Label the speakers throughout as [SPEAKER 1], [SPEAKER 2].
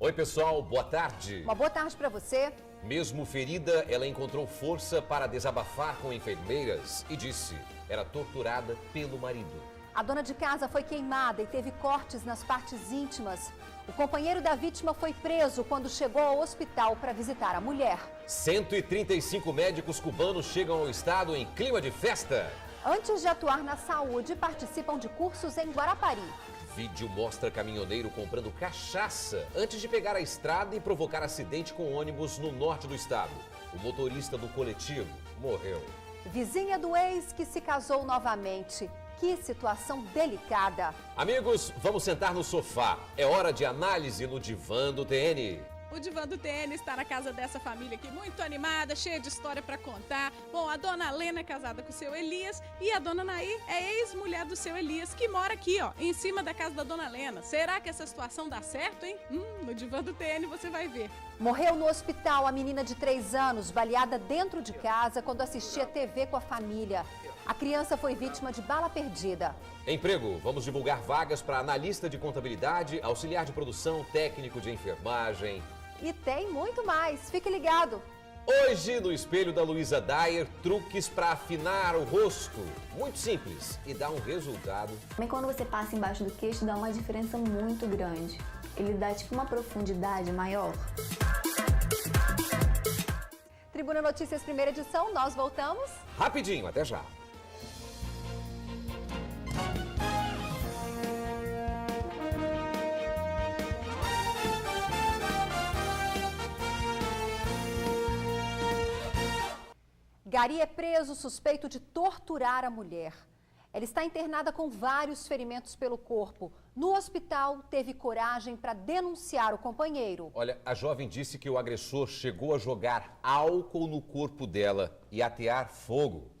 [SPEAKER 1] Oi, pessoal, boa tarde.
[SPEAKER 2] Uma boa tarde para você.
[SPEAKER 1] Mesmo ferida, ela encontrou força para desabafar com enfermeiras e disse: era torturada pelo marido.
[SPEAKER 2] A dona de casa foi queimada e teve cortes nas partes íntimas. O companheiro da vítima foi preso quando chegou ao hospital para visitar a mulher.
[SPEAKER 1] 135 médicos cubanos chegam ao estado em clima de festa.
[SPEAKER 2] Antes de atuar na saúde, participam de cursos em Guarapari.
[SPEAKER 1] Vídeo mostra caminhoneiro comprando cachaça antes de pegar a estrada e provocar acidente com ônibus no norte do estado. O motorista do coletivo morreu.
[SPEAKER 2] Vizinha do ex que se casou novamente. Que situação delicada.
[SPEAKER 1] Amigos, vamos sentar no sofá. É hora de análise no Divã do TN.
[SPEAKER 3] O Divã do TN está na casa dessa família aqui, muito animada, cheia de história para contar. Bom, a dona Lena é casada com o seu Elias e a dona Nair é ex-mulher do seu Elias, que mora aqui, ó, em cima da casa da dona Lena. Será que essa situação dá certo, hein? No Divã do TN você vai ver.
[SPEAKER 2] Morreu no hospital a menina de 3 anos, baleada dentro de casa quando assistia TV com a família. A criança foi vítima de bala perdida.
[SPEAKER 1] Emprego, vamos divulgar vagas para analista de contabilidade, auxiliar de produção, técnico de enfermagem.
[SPEAKER 2] E tem muito mais, fique ligado.
[SPEAKER 1] Hoje, no espelho da Luísa Dyer, truques para afinar o rosto. Muito simples e dá um resultado.
[SPEAKER 4] Também quando você passa embaixo do queixo, dá uma diferença muito grande. Ele dá tipo uma profundidade maior.
[SPEAKER 2] Tribuna Notícias, primeira edição, nós voltamos
[SPEAKER 1] Rapidinho, até já.
[SPEAKER 2] Gari é preso suspeito de torturar a mulher. Ela está internada com vários ferimentos pelo corpo. No hospital, teve coragem para denunciar o companheiro.
[SPEAKER 1] Olha, a jovem disse que o agressor chegou a jogar álcool no corpo dela e atear fogo.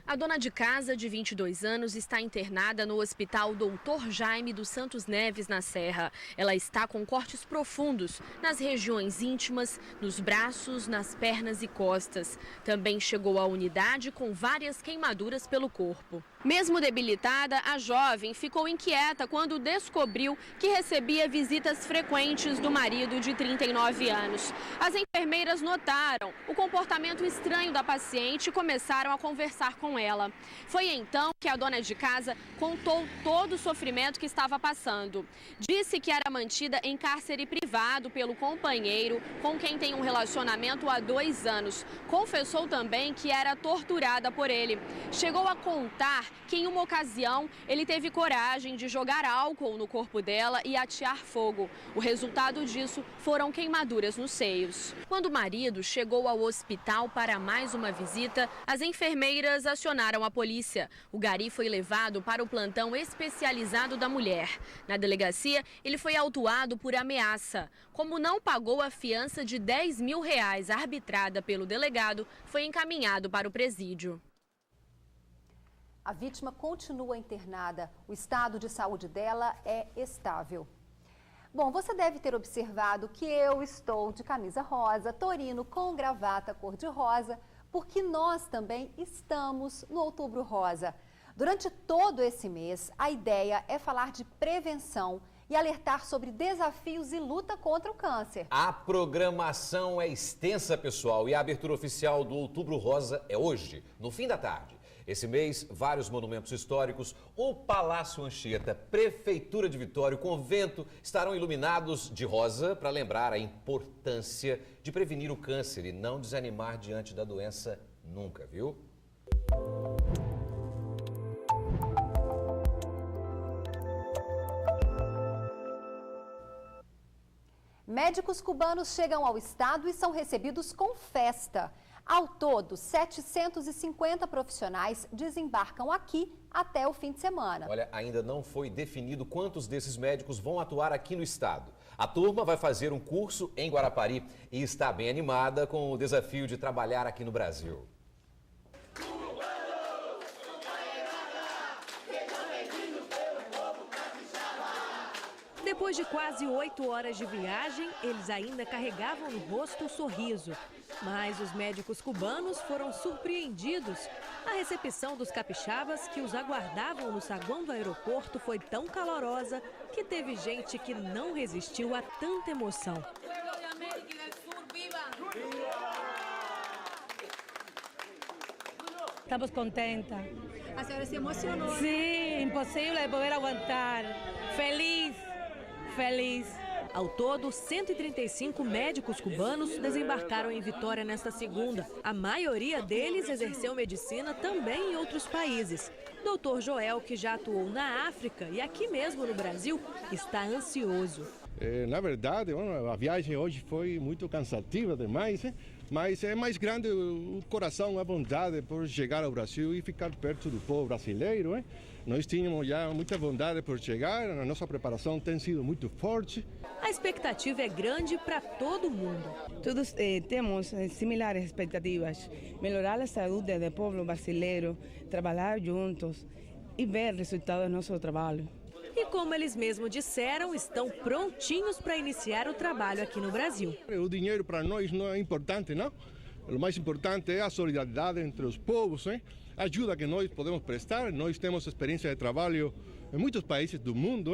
[SPEAKER 5] A dona de casa, de 22 anos, está internada no Hospital Dr. Jaime dos Santos Neves, na Serra. Ela está com cortes profundos nas regiões íntimas, nos braços, nas pernas e costas. Também chegou à unidade com várias queimaduras pelo corpo. Mesmo debilitada, a jovem ficou inquieta quando descobriu que recebia visitas frequentes do marido de 39 anos. As enfermeiras notaram o comportamento estranho da paciente e começaram a conversar com ela. Foi então que a dona de casa contou todo o sofrimento que estava passando. Disse que era mantida em cárcere privado pelo companheiro, com quem tem um relacionamento há 2 anos. Confessou também que era torturada por ele. Chegou a contar que em uma ocasião ele teve coragem de jogar álcool no corpo dela e atear fogo. O resultado disso foram queimaduras nos seios. Quando o marido chegou ao hospital para mais uma visita, as enfermeiras acionaram a polícia. O Gari foi levado para o plantão especializado da mulher. Na delegacia, ele foi autuado por ameaça. Como não pagou a fiança de R$10 mil arbitrada pelo delegado, foi encaminhado para o presídio.
[SPEAKER 2] A vítima continua internada. O estado de saúde dela é estável. Bom, você deve ter observado que eu estou de camisa rosa, Torino com gravata cor-de-rosa, porque nós também estamos no Outubro Rosa. Durante todo esse mês, a ideia é falar de prevenção e alertar sobre desafios e luta contra o câncer.
[SPEAKER 1] A programação é extensa, pessoal, e a abertura oficial do Outubro Rosa é hoje, no fim da tarde. Esse mês, vários monumentos históricos, o Palácio Anchieta, Prefeitura de Vitória, o convento estarão iluminados de rosa para lembrar a importância de prevenir o câncer e não desanimar diante da doença nunca, viu?
[SPEAKER 2] Médicos cubanos chegam ao estado e são recebidos com festa. Ao todo, 750 profissionais desembarcam aqui até o fim de semana.
[SPEAKER 1] Olha, ainda não foi definido quantos desses médicos vão atuar aqui no estado. A turma vai fazer um curso em Guarapari e está bem animada com o desafio de trabalhar aqui no Brasil.
[SPEAKER 5] Depois
[SPEAKER 6] Depois de quase 8 horas de viagem, eles ainda carregavam no rosto um sorriso. Mas os médicos cubanos foram surpreendidos. A recepção dos capixabas que os aguardavam no saguão do aeroporto foi tão calorosa que teve gente que não resistiu a tanta emoção.
[SPEAKER 7] Estamos contentas.
[SPEAKER 2] A senhora se emocionou.
[SPEAKER 7] Sim, impossível de poder aguentar. Feliz, feliz.
[SPEAKER 6] Ao todo, 135 médicos cubanos desembarcaram em Vitória nesta segunda. A maioria deles exerceu medicina também em outros países. Dr. Joel, que já atuou na África e aqui mesmo no Brasil, está ansioso.
[SPEAKER 8] Na verdade, a viagem hoje foi muito cansativa demais, mas é mais grande o coração, a vontade por chegar ao Brasil e ficar perto do povo brasileiro. Nós tínhamos já muita vontade por chegar, a nossa preparação tem sido muito forte.
[SPEAKER 6] A expectativa é grande para todo mundo.
[SPEAKER 7] Todos temos similares expectativas. Melhorar a saúde do povo brasileiro, trabalhar juntos e ver resultados do nosso trabalho.
[SPEAKER 6] E como eles mesmos disseram, estão prontinhos para iniciar o trabalho aqui no Brasil.
[SPEAKER 8] O dinheiro para nós não é importante, não. O mais importante é a solidariedade entre os povos, a ajuda que nós podemos prestar. Nós temos experiência de trabalho em muitos países do mundo.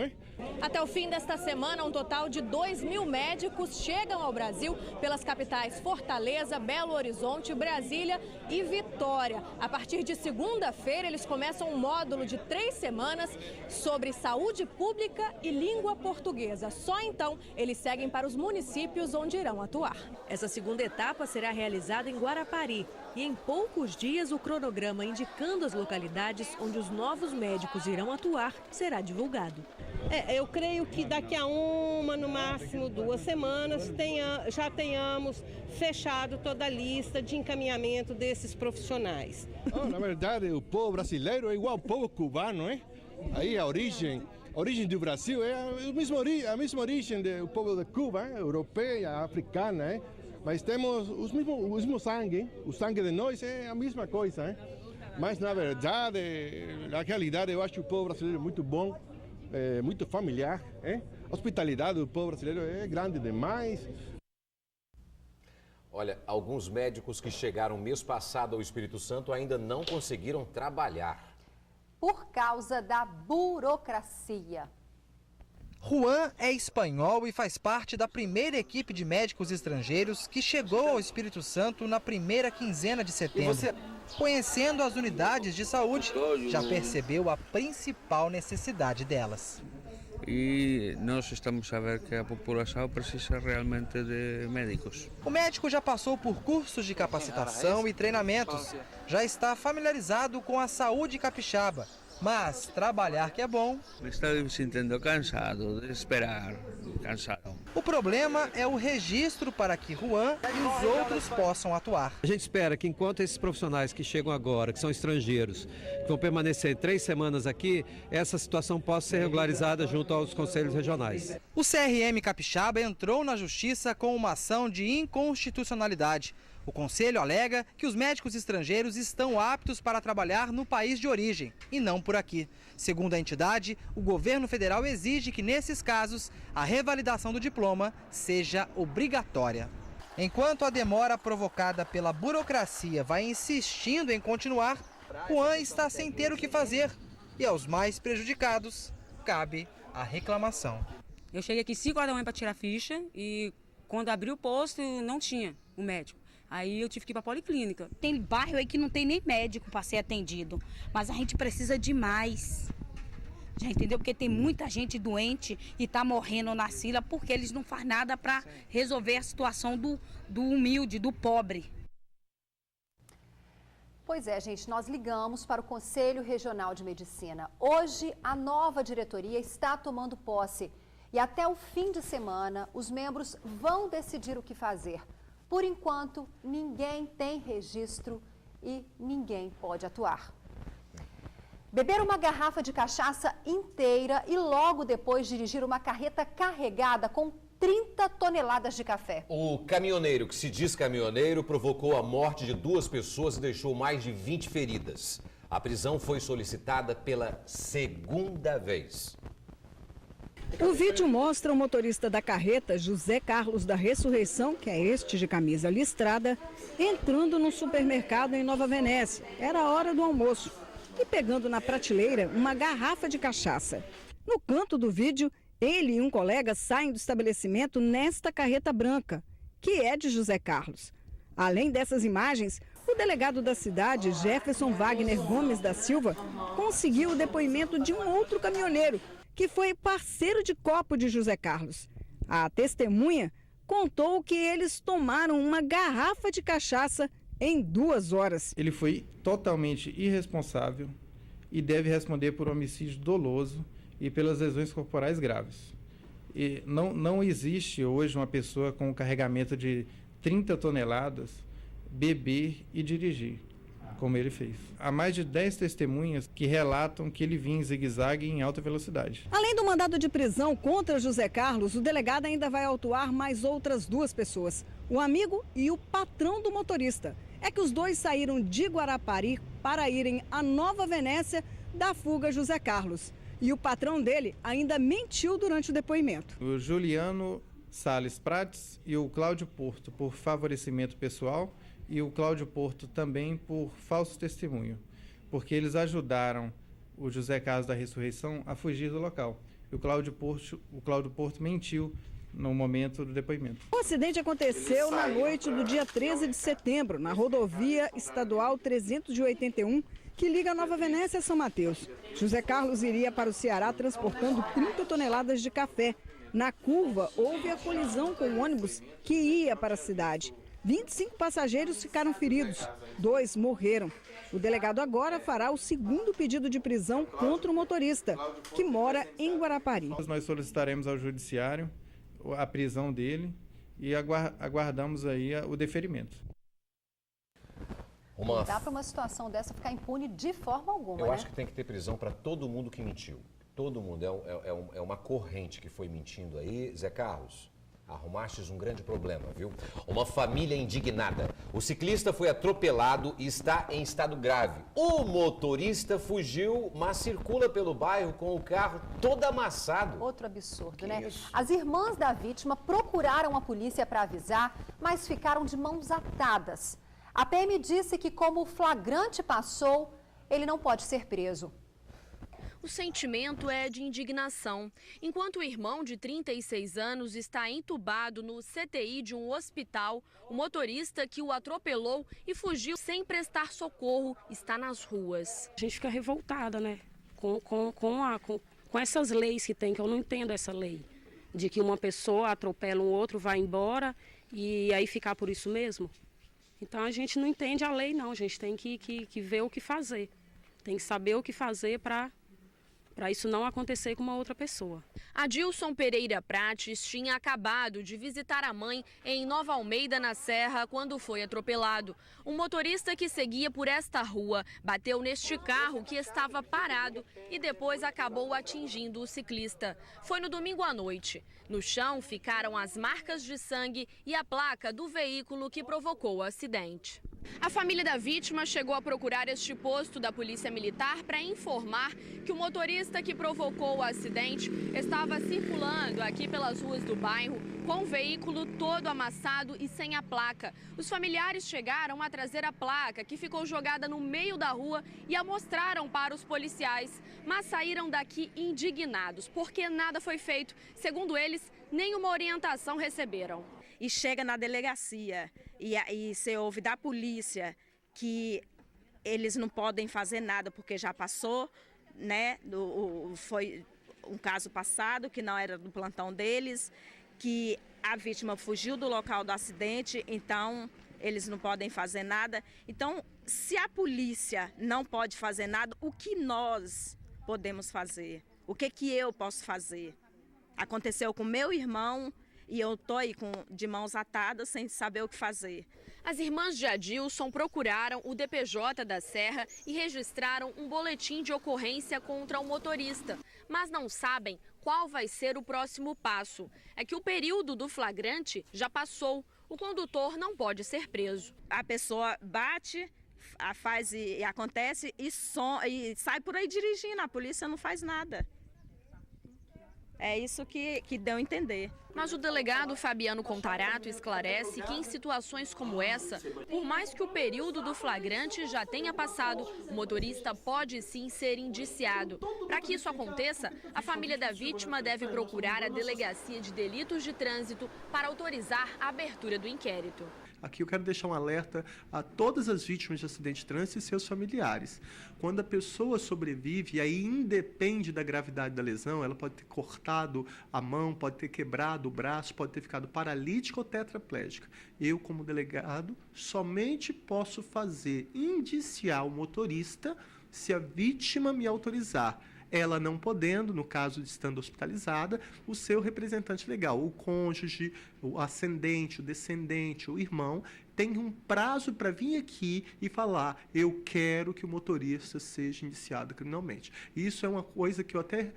[SPEAKER 6] Até o fim desta semana, um total de 2.000 médicos chegam ao Brasil pelas capitais Fortaleza, Belo Horizonte, Brasília e Vitória. A partir de segunda-feira, eles começam um módulo de 3 semanas sobre saúde pública e língua portuguesa. Só então, eles seguem para os municípios onde irão atuar. Essa segunda etapa será realizada em Guarapari. E em poucos dias, o cronograma indicando as localidades onde os novos médicos irão atuar será divulgado.
[SPEAKER 9] Eu creio que daqui a no máximo 2 semanas, já tenhamos fechado toda a lista de encaminhamento desses profissionais.
[SPEAKER 8] Na verdade, o povo brasileiro é igual ao povo cubano, Aí a origem do Brasil é a mesma origem do povo de Cuba, europeia, africana, Mas temos o mesmo sangue, o sangue de nós é a mesma coisa, Mas na verdade, na realidade, eu acho que o povo brasileiro é muito bom, muito familiar, A hospitalidade do povo brasileiro é grande demais.
[SPEAKER 1] Olha, alguns médicos que chegaram mês passado ao Espírito Santo ainda não conseguiram trabalhar.
[SPEAKER 2] Por causa da burocracia.
[SPEAKER 10] Juan é espanhol e faz parte da primeira equipe de médicos estrangeiros que chegou ao Espírito Santo na primeira quinzena de setembro. Conhecendo as unidades de saúde, já percebeu a principal necessidade delas.
[SPEAKER 11] E nós estamos a ver que a população precisa realmente de médicos.
[SPEAKER 10] O médico já passou por cursos de capacitação e treinamentos. Já está familiarizado com a saúde capixaba. Mas trabalhar que é bom.
[SPEAKER 11] Me está me sentindo cansado de esperar, cansado.
[SPEAKER 10] O problema é o registro para que Juan e os outros possam atuar.
[SPEAKER 12] A gente espera que enquanto esses profissionais que chegam agora, que são estrangeiros, que vão permanecer 3 semanas aqui, essa situação possa ser regularizada junto aos conselhos regionais.
[SPEAKER 10] O CRM Capixaba entrou na justiça com uma ação de inconstitucionalidade. O conselho alega que os médicos estrangeiros estão aptos para trabalhar no país de origem e não por aqui. Segundo a entidade, o governo federal exige que, nesses casos, a revalidação do diploma seja obrigatória. Enquanto a demora provocada pela burocracia vai insistindo em continuar, Juan está sem ter o que fazer e aos mais prejudicados cabe a reclamação.
[SPEAKER 13] Eu cheguei aqui 5 horas da manhã para tirar ficha e quando abri o posto não tinha o médico. Aí eu tive que ir para a policlínica.
[SPEAKER 14] Tem bairro aí que não tem nem médico para ser atendido, mas a gente precisa de mais. Já entendeu? Porque tem muita gente doente e está morrendo na fila porque eles não fazem nada para resolver a situação do humilde, do pobre.
[SPEAKER 2] Pois é, gente, nós ligamos para o Conselho Regional de Medicina. Hoje, a nova diretoria está tomando posse e até o fim de semana, os membros vão decidir o que fazer. Por enquanto, ninguém tem registro e ninguém pode atuar. Beber uma garrafa de cachaça inteira e logo depois dirigir uma carreta carregada com 30 toneladas de café.
[SPEAKER 1] O caminhoneiro, que se diz caminhoneiro, provocou a morte de 2 pessoas e deixou mais de 20 feridas. A prisão foi solicitada pela segunda vez.
[SPEAKER 15] O vídeo mostra o motorista da carreta, José Carlos da Ressurreição, que é este de camisa listrada, entrando no supermercado em Nova Venécia. Era a hora do almoço. E pegando na prateleira uma garrafa de cachaça. No canto do vídeo, ele e um colega saem do estabelecimento nesta carreta branca, que é de José Carlos. Além dessas imagens, o delegado da cidade, Jefferson Wagner Gomes da Silva, conseguiu o depoimento de um outro caminhoneiro, que foi parceiro de copo de José Carlos. A testemunha contou que eles tomaram uma garrafa de cachaça em 2 horas.
[SPEAKER 16] Ele foi totalmente irresponsável e deve responder por homicídio doloso e pelas lesões corporais graves. E não existe hoje uma pessoa com um carregamento de 30 toneladas beber e dirigir, como ele fez. Há mais de 10 testemunhas que relatam que ele vinha em zigue-zague em alta velocidade.
[SPEAKER 15] Além do mandado de prisão contra José Carlos, o delegado ainda vai autuar mais outras 2 pessoas, o amigo e o patrão do motorista. É que os 2 saíram de Guarapari para irem a Nova Venécia da fuga José Carlos. E o patrão dele ainda mentiu durante o depoimento.
[SPEAKER 16] O Juliano Salles Prates e o Cláudio Porto por favorecimento pessoal e o Cláudio Porto também por falso testemunho, porque eles ajudaram o José Carlos da Ressurreição a fugir do local. E o Cláudio Porto mentiu no momento do depoimento.
[SPEAKER 15] O acidente aconteceu na noite do dia 13 de setembro, na rodovia estadual 381, que liga Nova Venécia a São Mateus. José Carlos iria para o Ceará transportando 30 toneladas de café. Na curva, houve a colisão com o ônibus que ia para a cidade. 25 passageiros ficaram feridos, 2 morreram. O delegado agora fará o segundo pedido de prisão contra o motorista, que mora em Guarapari.
[SPEAKER 16] Nós solicitaremos ao judiciário a prisão dele e aguardamos aí o deferimento.
[SPEAKER 2] Não dá para uma situação dessa ficar impune de forma alguma,
[SPEAKER 1] Eu acho que tem que ter prisão para todo mundo que mentiu. Todo mundo. É uma corrente que foi mentindo aí. Zé Carlos, arrumastes um grande problema, viu? Uma família indignada. O ciclista foi atropelado e está em estado grave. O motorista fugiu, mas circula pelo bairro com o carro todo amassado.
[SPEAKER 2] Outro absurdo, né? As irmãs da vítima procuraram a polícia para avisar, mas ficaram de mãos atadas. A PM disse que, como o flagrante passou, ele não pode ser preso.
[SPEAKER 5] O sentimento é de indignação. Enquanto o irmão de 36 anos está entubado no CTI de um hospital, o motorista que o atropelou e fugiu sem prestar socorro está nas ruas.
[SPEAKER 17] A gente fica revoltada, né? Com essas leis que tem, que eu não entendo essa lei. De que uma pessoa atropela um outro, vai embora e aí ficar por isso mesmo. Então a gente não entende a lei, não. A gente tem que ver o que fazer. Tem que saber o que fazer para isso não acontecer com uma outra pessoa.
[SPEAKER 5] Adilson Pereira Prates tinha acabado de visitar a mãe em Nova Almeida, na Serra, quando foi atropelado. Um motorista que seguia por esta rua bateu neste carro que estava parado e depois acabou atingindo o ciclista. Foi no domingo à noite. No chão ficaram as marcas de sangue e a placa do veículo que provocou o acidente. A família da vítima chegou a procurar este posto da Polícia Militar para informar que o motorista que provocou o acidente estava circulando aqui pelas ruas do bairro com o veículo todo amassado e sem a placa. Os familiares chegaram a trazer a placa, que ficou jogada no meio da rua, e a mostraram para os policiais, mas saíram daqui indignados, porque nada foi feito. Segundo eles, nenhuma orientação receberam.
[SPEAKER 18] E chega na delegacia e você ouve da polícia que eles não podem fazer nada porque já passou, né? Foi um caso passado que não era do plantão deles, que a vítima fugiu do local do acidente, então eles não podem fazer nada. Então, se a polícia não pode fazer nada, o que nós podemos fazer? O que eu posso fazer? Aconteceu com meu irmão e eu estou aí de mãos atadas sem saber o que fazer.
[SPEAKER 5] As irmãs de Adilson procuraram o DPJ da Serra e registraram um boletim de ocorrência contra o motorista, mas não sabem qual vai ser o próximo passo. É que o período do flagrante já passou. O condutor não pode ser preso.
[SPEAKER 18] A pessoa bate, faz e acontece e sai por aí dirigindo. A polícia não faz nada. É isso que deu a entender.
[SPEAKER 5] Mas o delegado Fabiano Contarato esclarece que em situações como essa, por mais que o período do flagrante já tenha passado, o motorista pode sim ser indiciado. Para que isso aconteça, a família da vítima deve procurar a Delegacia de Delitos de Trânsito para autorizar a abertura do inquérito.
[SPEAKER 19] Aqui eu quero deixar um alerta a todas as vítimas de acidente de trânsito e seus familiares. Quando a pessoa sobrevive, e aí independe da gravidade da lesão, ela pode ter cortado a mão, pode ter quebrado o braço, pode ter ficado paralítica ou tetraplégica. Eu, como delegado, somente posso indiciar o motorista se a vítima me autorizar. Ela não podendo, no caso de estando hospitalizada, o seu representante legal, o cônjuge, o ascendente, o descendente, o irmão, tem um prazo para vir aqui e falar: eu quero que o motorista seja indiciado criminalmente. Isso é uma coisa que eu até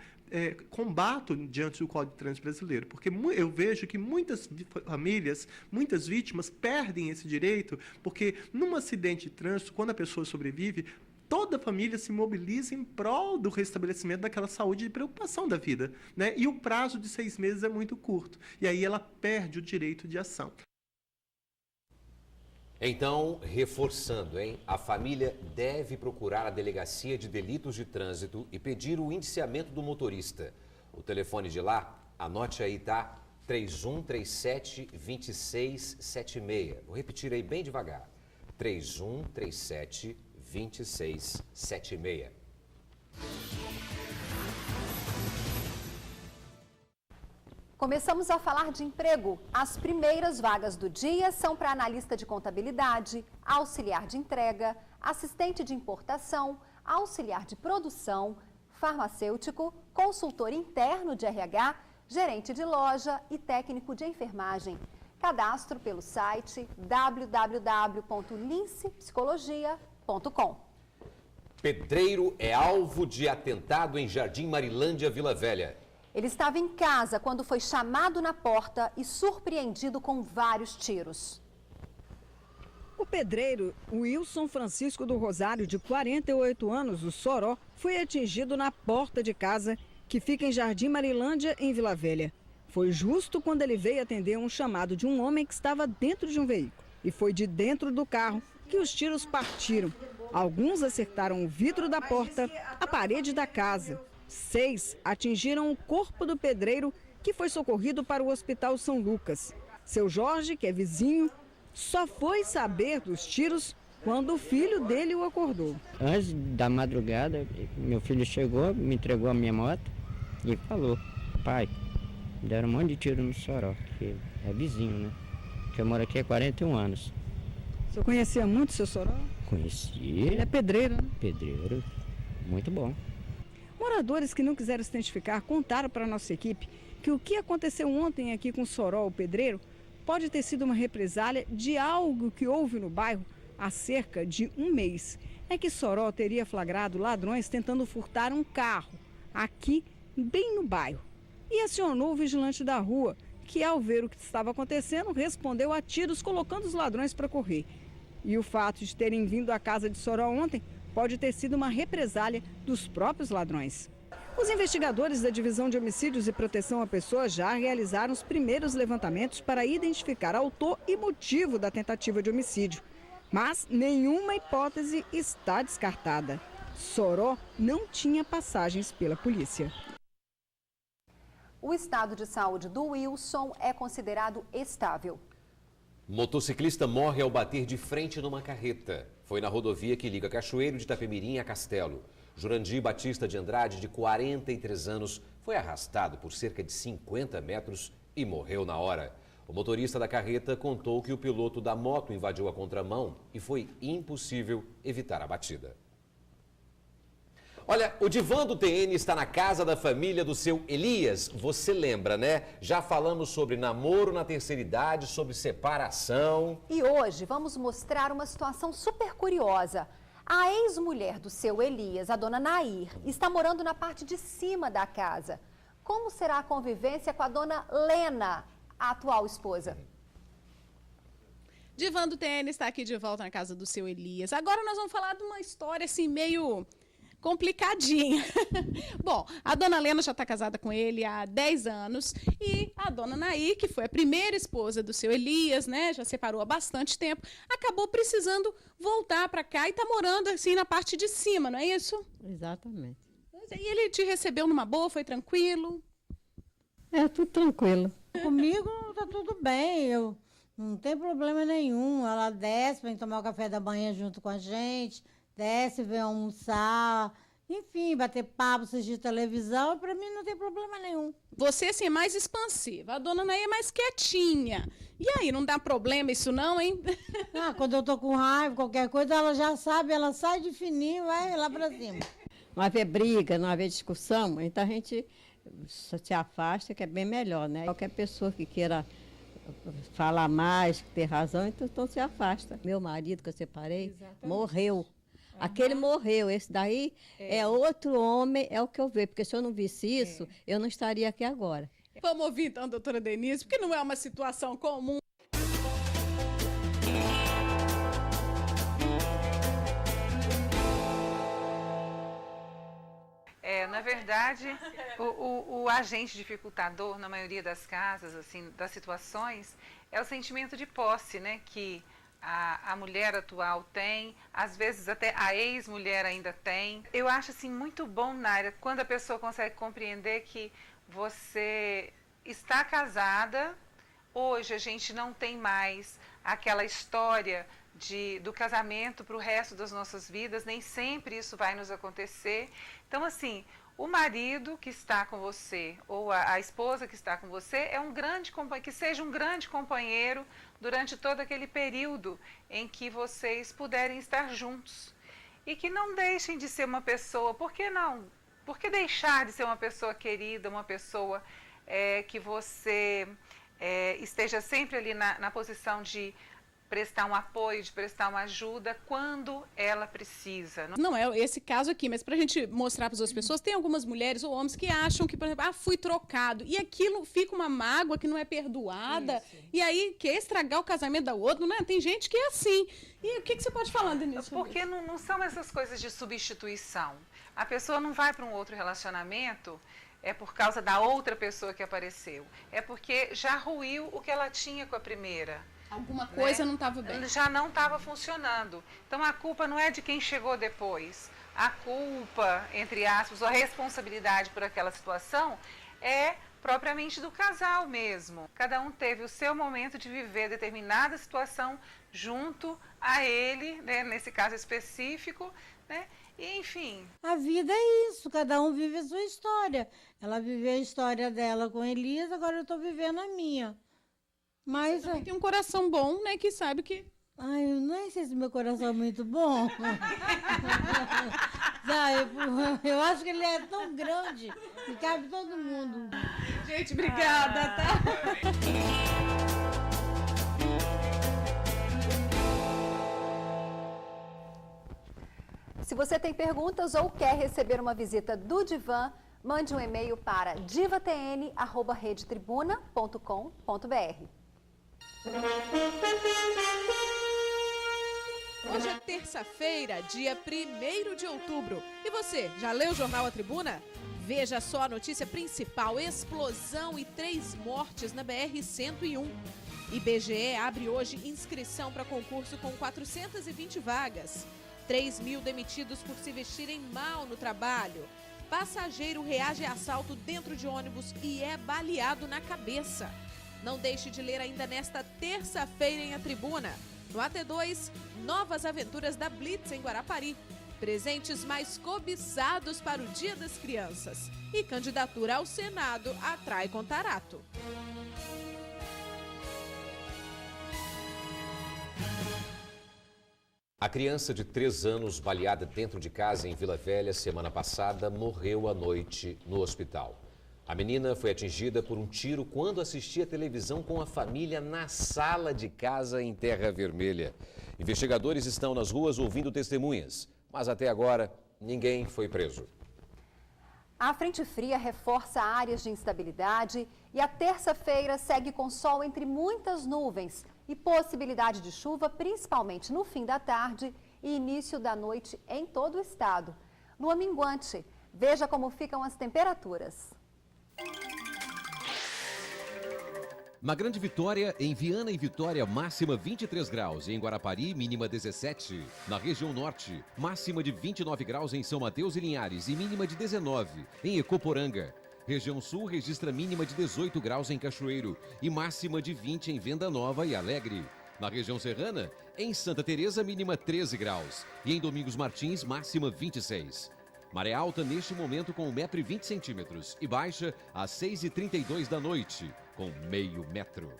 [SPEAKER 19] combato diante do Código de Trânsito brasileiro, porque eu vejo que muitas famílias, muitas vítimas perdem esse direito, porque num acidente de trânsito, quando a pessoa sobrevive, toda a família se mobiliza em prol do restabelecimento daquela saúde e preocupação da vida, né? E o prazo de 6 meses é muito curto. E aí ela perde o direito de ação.
[SPEAKER 1] Então, reforçando, a família deve procurar a Delegacia de Delitos de Trânsito e pedir o indiciamento do motorista. O telefone de lá, anote aí, tá? 3137-2676. Vou repetir aí bem devagar. 3137-2676.
[SPEAKER 2] Começamos a falar de emprego. As primeiras vagas do dia são para analista de contabilidade, auxiliar de entrega, assistente de importação, auxiliar de produção, farmacêutico, consultor interno de RH, gerente de loja e técnico de enfermagem. Cadastro pelo site www.lincepsicologia.com.
[SPEAKER 1] Pedreiro é alvo de atentado em Jardim Marilândia, Vila Velha.
[SPEAKER 2] Ele estava em casa quando foi chamado na porta e surpreendido com vários tiros.
[SPEAKER 15] O pedreiro Wilson Francisco do Rosário, de 48 anos, o Soró, foi atingido na porta de casa que fica em Jardim Marilândia, em Vila Velha. Foi justo quando ele veio atender um chamado de um homem que estava dentro de um veículo. E foi de dentro do carro que os tiros partiram. Alguns acertaram o vidro da porta, a parede da casa. 6 atingiram o corpo do pedreiro, que foi socorrido para o Hospital São Lucas. Seu Jorge, que é vizinho, só foi saber dos tiros quando o filho dele o acordou.
[SPEAKER 20] Antes da madrugada, meu filho chegou, me entregou a minha moto e falou: pai, deram um monte de tiro no Soró, que é vizinho, né? Que eu moro aqui há 41 anos.
[SPEAKER 15] O senhor conhecia muito o seu Soró?
[SPEAKER 20] Conheci.
[SPEAKER 15] Ele é pedreiro, né?
[SPEAKER 20] Pedreiro, muito bom.
[SPEAKER 15] Moradores que não quiseram se identificar contaram para a nossa equipe que o que aconteceu ontem aqui com o Soró, o pedreiro, pode ter sido uma represália de algo que houve no bairro há cerca de um mês. É que Soró teria flagrado ladrões tentando furtar um carro aqui, bem no bairro. E acionou o vigilante da rua, que ao ver o que estava acontecendo, respondeu a tiros colocando os ladrões para correr. E o fato de terem vindo à casa de Soró ontem pode ter sido uma represália dos próprios ladrões. Os investigadores da Divisão de Homicídios e Proteção à Pessoa já realizaram os primeiros levantamentos para identificar autor e motivo da tentativa de homicídio. Mas nenhuma hipótese está descartada. Soró não tinha passagens pela polícia.
[SPEAKER 2] O estado de saúde do Wilson é considerado estável.
[SPEAKER 1] Motociclista morre ao bater de frente numa carreta. Foi na rodovia que liga Cachoeiro de Itapemirim a Castelo. Jurandir Batista de Andrade, de 43 anos, foi arrastado por cerca de 50 metros e morreu na hora. O motorista da carreta contou que o piloto da moto invadiu a contramão e foi impossível evitar a batida. Olha, o divã do TN está na casa da família do seu Elias. Você lembra, né? Já falamos sobre namoro na terceira idade, sobre separação.
[SPEAKER 2] E hoje vamos mostrar uma situação super curiosa. A ex-mulher do seu Elias, a dona Nair, está morando na parte de cima da casa. Como será a convivência com a dona Lena, a atual esposa?
[SPEAKER 3] Divã do TN está aqui de volta na casa do seu Elias. Agora nós vamos falar de uma história assim meio complicadinha. Bom, a dona Lena já está casada com ele há 10 anos e a dona Naí, que foi a primeira esposa do seu Elias, né, já separou há bastante tempo, acabou precisando voltar para cá e está morando assim na parte de cima, não é isso?
[SPEAKER 21] Exatamente.
[SPEAKER 3] E ele te recebeu numa boa, foi tranquilo?
[SPEAKER 21] É, tudo tranquilo. Comigo tá tudo bem, eu não tem problema nenhum. Ela desce para tomar o café da manhã junto com a gente, desce, vem almoçar, enfim, bater papo, assistir televisão, para mim não tem problema nenhum.
[SPEAKER 3] Você, assim, é mais expansiva, a dona Naí é mais quietinha. E aí, não dá problema isso não, hein?
[SPEAKER 21] Ah, quando eu tô com raiva, qualquer coisa, ela já sabe, ela sai de fininho e vai lá para cima. Não haver briga, não haver discussão, então a gente se afasta, que é bem melhor, né? Qualquer pessoa que queira falar mais, ter razão, então se afasta. Meu marido, que eu separei, morreu. Aquele morreu, esse daí é outro homem, é o que eu vejo, porque se eu não visse isso, eu não estaria aqui agora.
[SPEAKER 3] Vamos ouvir então, doutora Denise, porque não é uma situação comum.
[SPEAKER 22] Na verdade, o agente dificultador, na maioria das casas, assim, das situações, é o sentimento de posse, né, que a mulher atual tem, às vezes até a ex-mulher ainda tem. Eu acho, assim, muito bom, Naira, quando a pessoa consegue compreender que você está casada, hoje a gente não tem mais aquela história do casamento para o resto das nossas vidas, nem sempre isso vai nos acontecer. Então, assim, o marido que está com você, ou a esposa que está com você, que seja um grande companheiro durante todo aquele período em que vocês puderem estar juntos. E que não deixem de ser uma pessoa, por que não? Por que deixar de ser uma pessoa querida, uma pessoa que você esteja sempre ali na posição de prestar um apoio, de prestar uma ajuda quando ela precisa.
[SPEAKER 3] Não é esse caso aqui, mas para a gente mostrar para as outras pessoas, tem algumas mulheres ou homens que acham que, por exemplo, fui trocado, e aquilo fica uma mágoa que não é perdoada, e aí quer estragar o casamento da outra, né? Tem gente que é assim. E o que você pode falar, Denise?
[SPEAKER 22] Porque não são essas coisas de substituição. A pessoa não vai para um outro relacionamento por causa da outra pessoa que apareceu. É porque já ruiu o que ela tinha com a primeira.
[SPEAKER 3] Alguma coisa não estava bem.
[SPEAKER 22] Já não estava funcionando. Então a culpa não é de quem chegou depois. A culpa, entre aspas, ou a responsabilidade por aquela situação é propriamente do casal mesmo. Cada um teve o seu momento de viver determinada situação junto a ele, né, nesse caso específico, né? E, enfim.
[SPEAKER 21] A vida é isso, cada um vive a sua história. Ela viveu a história dela com Elias, agora eu estou vivendo a minha. Mas
[SPEAKER 3] você tem um coração bom, né, que sabe que...
[SPEAKER 21] Ai, eu não sei se meu coração é muito bom. Eu acho que ele é tão grande que cabe todo mundo.
[SPEAKER 3] Gente, obrigada, tá?
[SPEAKER 2] Se você tem perguntas ou quer receber uma visita do Divan, mande um e-mail para divatn@redetribuna.com.br.
[SPEAKER 3] Hoje é terça-feira, dia 1º de outubro. E você, já leu o jornal A Tribuna? Veja só a notícia principal: explosão e 3 mortes na BR-101. IBGE abre hoje inscrição para concurso com 420 vagas. 3.000 demitidos por se vestirem mal no trabalho. Passageiro reage a assalto dentro de ônibus e é baleado na cabeça. Não deixe de ler ainda nesta terça-feira em A Tribuna. No AT2, novas aventuras da Blitz em Guarapari. Presentes mais cobiçados para o Dia das Crianças. E candidatura ao Senado atrai contarato.
[SPEAKER 1] A criança de 3 anos, baleada dentro de casa em Vila Velha semana passada, morreu à noite no hospital. A menina foi atingida por um tiro quando assistia televisão com a família na sala de casa em Terra Vermelha. Investigadores estão nas ruas ouvindo testemunhas, mas até agora ninguém foi preso.
[SPEAKER 2] A frente fria reforça áreas de instabilidade e a terça-feira segue com sol entre muitas nuvens e possibilidade de chuva, principalmente no fim da tarde e início da noite em todo o estado. lua minguante. Veja como ficam as temperaturas.
[SPEAKER 1] Na Grande Vitória, em Viana e Vitória, máxima 23 graus. Em Guarapari, mínima 17. Na região norte, máxima de 29 graus em São Mateus e Linhares e mínima de 19 em Ecoporanga. Região sul registra mínima de 18 graus em Cachoeiro e máxima de 20 em Venda Nova e Alegre. Na região serrana, em Santa Teresa, mínima 13 graus. E em Domingos Martins, máxima 26. Maré alta neste momento com 1,20 m e baixa às 6h32 da noite, com meio metro.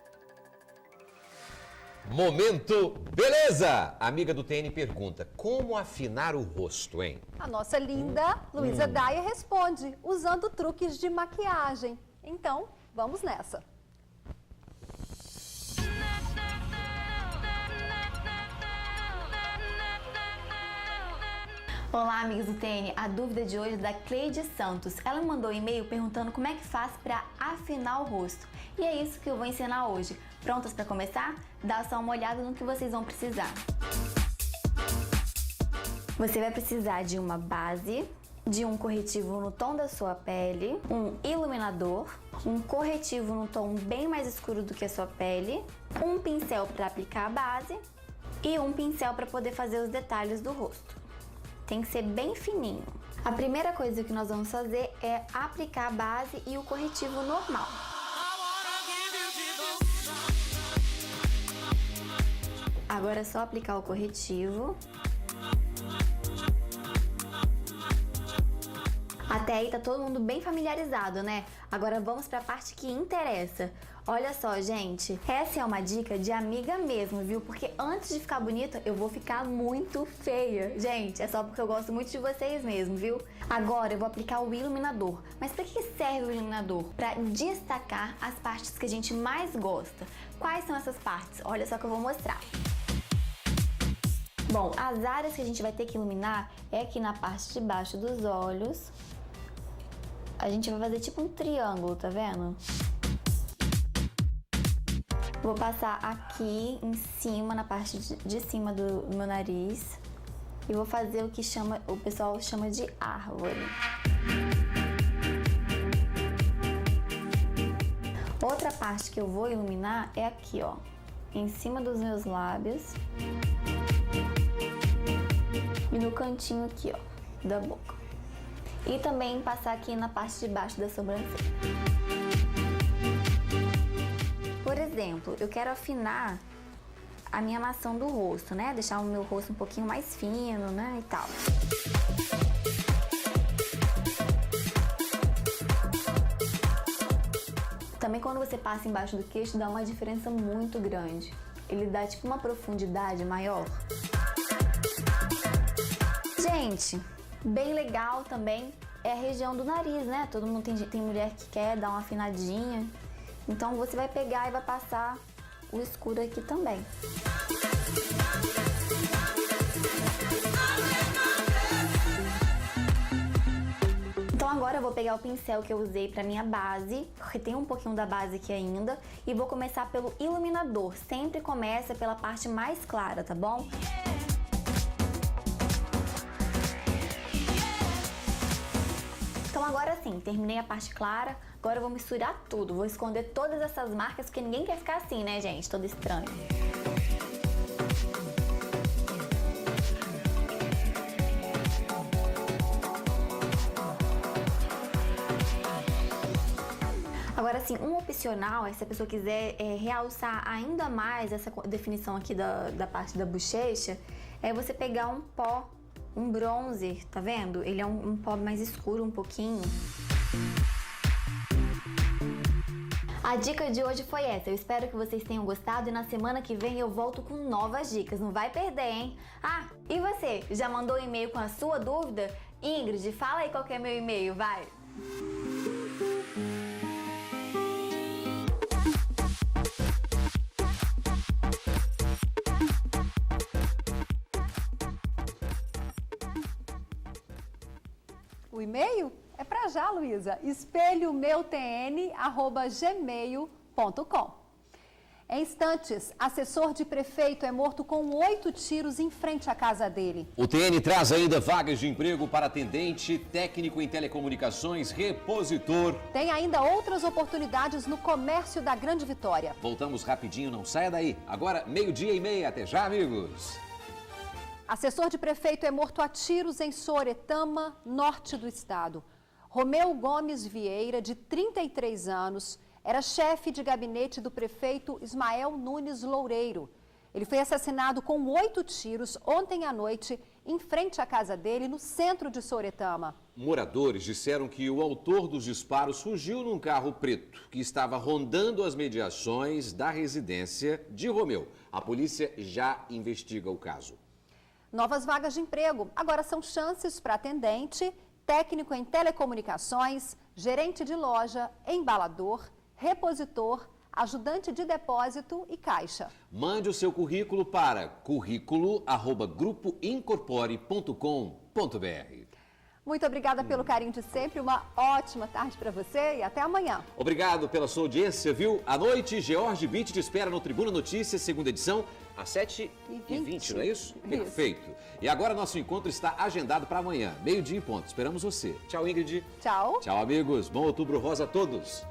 [SPEAKER 1] Momento Beleza! A amiga do TN pergunta, como afinar o rosto, hein?
[SPEAKER 2] A nossa linda Luísa Daia responde, usando truques de maquiagem. Então, vamos nessa.
[SPEAKER 4] Olá, amigos do TN. A dúvida de hoje é da Cleide Santos. Ela me mandou um e-mail perguntando como é que faz para afinar o rosto. E é isso que eu vou ensinar hoje. Prontas para começar? Dá só uma olhada no que vocês vão precisar. Você vai precisar de uma base, de um corretivo no tom da sua pele, um iluminador, um corretivo no tom bem mais escuro do que a sua pele, um pincel para aplicar a base e um pincel para poder fazer os detalhes do rosto. Tem que ser bem fininho. A primeira coisa que nós vamos fazer é aplicar a base e o corretivo normal. Agora é só aplicar o corretivo. Até aí tá todo mundo bem familiarizado, né? Agora vamos para a parte que interessa. Olha só, gente, essa é uma dica de amiga mesmo, viu? Porque antes de ficar bonita, eu vou ficar muito feia. Gente, é só porque eu gosto muito de vocês mesmo, viu? Agora eu vou aplicar o iluminador. Mas para que serve o iluminador? Para destacar as partes que a gente mais gosta. Quais são essas partes? Olha só que eu vou mostrar. Bom, as áreas que a gente vai ter que iluminar é aqui na parte de baixo dos olhos. A gente vai fazer tipo um triângulo, tá vendo? Vou passar aqui em cima, na parte de cima do meu nariz. E vou fazer o que o pessoal chama de árvore. Outra parte que eu vou iluminar é aqui, ó. Em cima dos meus lábios. E no cantinho aqui, ó, da boca. E também passar aqui na parte de baixo da sobrancelha. Por exemplo, eu quero afinar a minha maçã do rosto, né? Deixar o meu rosto um pouquinho mais fino, né? E tal. Também quando você passa embaixo do queixo, dá uma diferença muito grande. Ele dá tipo uma profundidade maior. Gente, bem legal também é a região do nariz, né? Todo mundo tem mulher que quer dar uma afinadinha. Então você vai pegar e vai passar o escuro aqui também. Então agora eu vou pegar o pincel que eu usei para minha base, porque tem um pouquinho da base aqui ainda, e vou começar pelo iluminador. Sempre começa pela parte mais clara, tá bom? Então agora sim, terminei a parte clara, agora eu vou misturar tudo, vou esconder todas essas marcas, porque ninguém quer ficar assim, né, gente? Todo estranho. Agora sim, um opcional é se a pessoa quiser realçar ainda mais essa definição aqui da parte da bochecha, é você pegar um pó, um bronzer, tá vendo? Ele é um pó mais escuro um pouquinho. A dica de hoje foi essa, eu espero que vocês tenham gostado e na semana que vem eu volto com novas dicas, não vai perder, hein? Ah, e você, já mandou um e-mail com a sua dúvida? Ingrid, fala aí qual que é meu e-mail, vai!
[SPEAKER 2] O e-mail é para já, Luísa, espelhomeutn@gmail.com. Em instantes, assessor de prefeito é morto com 8 tiros em frente à casa dele.
[SPEAKER 1] O TN traz ainda vagas de emprego para atendente, técnico em telecomunicações, repositor.
[SPEAKER 2] Tem ainda outras oportunidades no comércio da Grande Vitória.
[SPEAKER 1] Voltamos rapidinho, não saia daí. Agora, 12:30. Até já, amigos.
[SPEAKER 2] Assessor de prefeito é morto a tiros em Soretama, norte do estado. Romeu Gomes Vieira, de 33 anos, era chefe de gabinete do prefeito Ismael Nunes Loureiro. Ele foi assassinado com 8 tiros ontem à noite em frente à casa dele, no centro de Soretama.
[SPEAKER 1] Moradores disseram que o autor dos disparos fugiu num carro preto que estava rondando as mediações da residência de Romeu. A polícia já investiga o caso.
[SPEAKER 2] Novas vagas de emprego. Agora são chances para atendente, técnico em telecomunicações, gerente de loja, embalador, repositor, ajudante de depósito e caixa.
[SPEAKER 1] Mande o seu currículo para currículo@grupoincorpore.com.br.
[SPEAKER 2] Muito obrigada pelo carinho de sempre, uma ótima tarde para você e até amanhã.
[SPEAKER 1] Obrigado pela sua audiência, viu? À noite, George Bitt te espera no Tribuna Notícias, segunda edição, às 7h20, não é isso? Perfeito. E agora nosso encontro está agendado para amanhã, 12:00 em ponto. Esperamos você. Tchau, Ingrid.
[SPEAKER 2] Tchau.
[SPEAKER 1] Tchau, amigos. Bom Outubro Rosa a todos.